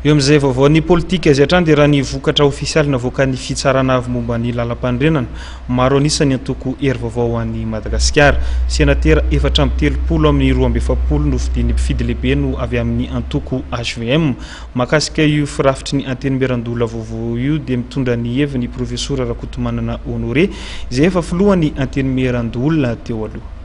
eo amin'izay vaovao ny politika izay hatrany dia raha ny vokatra ofisialy navoaka ny fitsarana avy momba ny lalam-pandrenana maro anisany antoko hery vaovao an'i Madagasikara. Senatera 430 amin'ny 270 no fidian'ny mpifidy lehibe no avy amin'ny antoko HVM mahakasika io firafitry ny antenimieran-dola vaovao io dia mitondra ny heviny profesora Rakotomanana Honoré izay efa filohan'ny antenimieran-dola teo aloha.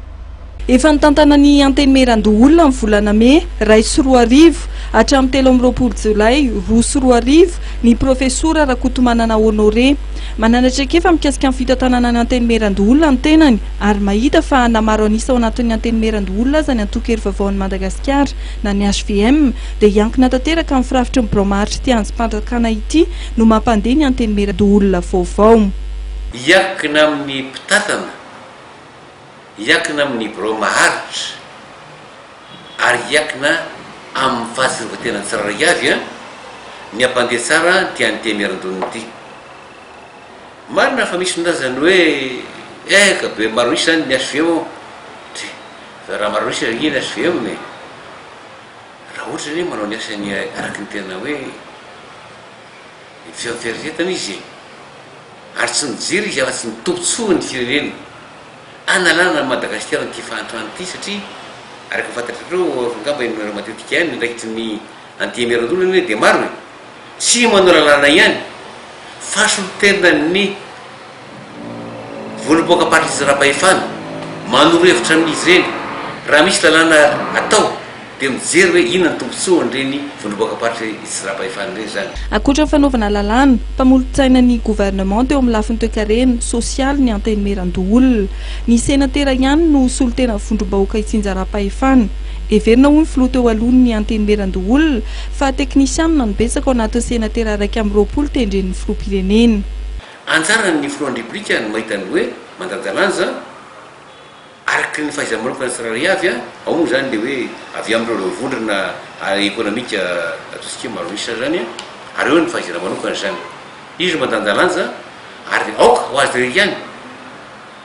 Efa nitantana ny antenimieran-dola amin'ny volana May 2 hatramin'ny 13 Jolay 2 ny profesora Rakotomanana Honoré mananatreka mikasika ny fitantanana ny antenimieran-dola ny tenany ary mahita fa namaro anisa ao anatin'ny antenimieran-dola aza ny antoko hery vaovaon'i Madagasikara na ny HVM dia iankina tanteraka amin'ny firafitry ny bromaritry ty Anjim-Panjakana ity no mampandeha ny antenimieran-dola vaovao. Iakina amin'ny mpitatana, iakina amin'ny bromaharitra ary iakina amin'ny fahasirivantena tsirairay avy ny ampandeha tsara ty antenimieran-dola ity. Marina fa misy ndazany hoe eka be maro isy zany ny HVM fa raha maro isy iny HVM raha ohatra hoe manao ny asany araky ny tena hoe fieritreretana izy ary tsy mijery izy afa-tsy mitombotsoa ny firenena analana Madagasikara ny fahantrano ity satria araka fantatrareo ngamba ino matetika ihany ndraikitry ny antenimieran-dola dia maro hoe tsy manao lalàna ihany fa solotena ny voloboaka party zara-pahefana manoro hevitra amin'izy ireny raha misy lalàna atao dia mijery hoe inona ny tombotsoa an'ireny voloboaka party zara-pahefana ireny zany. Ankoatra ny fanaovana lalàna, mpamolotsaina ny gouvernement teo amin'ny lafiny toe-karena sosialy ny antenimieran-dola. Ny senatera ihany no solotena vondrom-bahoaka itsinjara-pahefana. Everina hoy ny filoha teo alohan'ny antenimieran-dola fa teknisianina no betsaka ao anatin'ny senatera 120 tendren'ny filoham-pirenena. Anjara ny filohan'ny repoblika no mahita ny hoe mandanjalanja araky ny fahaiza-manokana tsirairay avy ao moa zany le hoe avy amin'ireo vondrona ekonomika ataontsika maro isa zany ary eo ny fahaizana manokana zany. Izy mandanjalanja ary aoka ho azy ireny ihany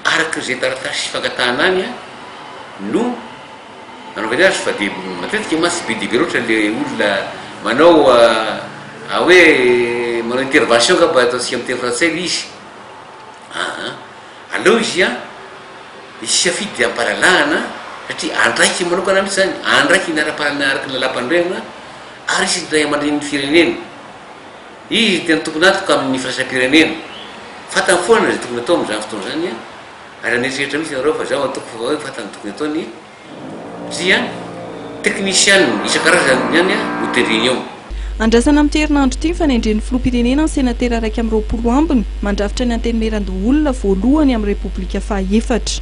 araky izay taratasy fankatahana any no nanaovany azy fa dia matetika masy be dibe loatra le olona manao hoe manao intervention ngamba ataontsika amin'ny teny frantsay le izy aleo izy isy afidy dia ampalalahana satria andraiky manokana mihitsy zany andraiky ny ara-pahalana araky ny lalam-pandrenana ary izy ndray aman-dreny ny firenena izy tena tokony antoka amin'ny firaisapirenena fatany foana zay tokony atao amin'izany fotoana zany ary aneritreretra mihitsy nareo fa zao atoko fa hoe fatany tokony ataony satria teknisianina isan-karazany ihany no tendreny eo. Andrasana amin'ny herinandro ity fanendren'ny filoham-pirenena ny senatera 120 ambiny mandrafitra ny antenimieran-dola voalohany amin'ny repoblika faha-efatra.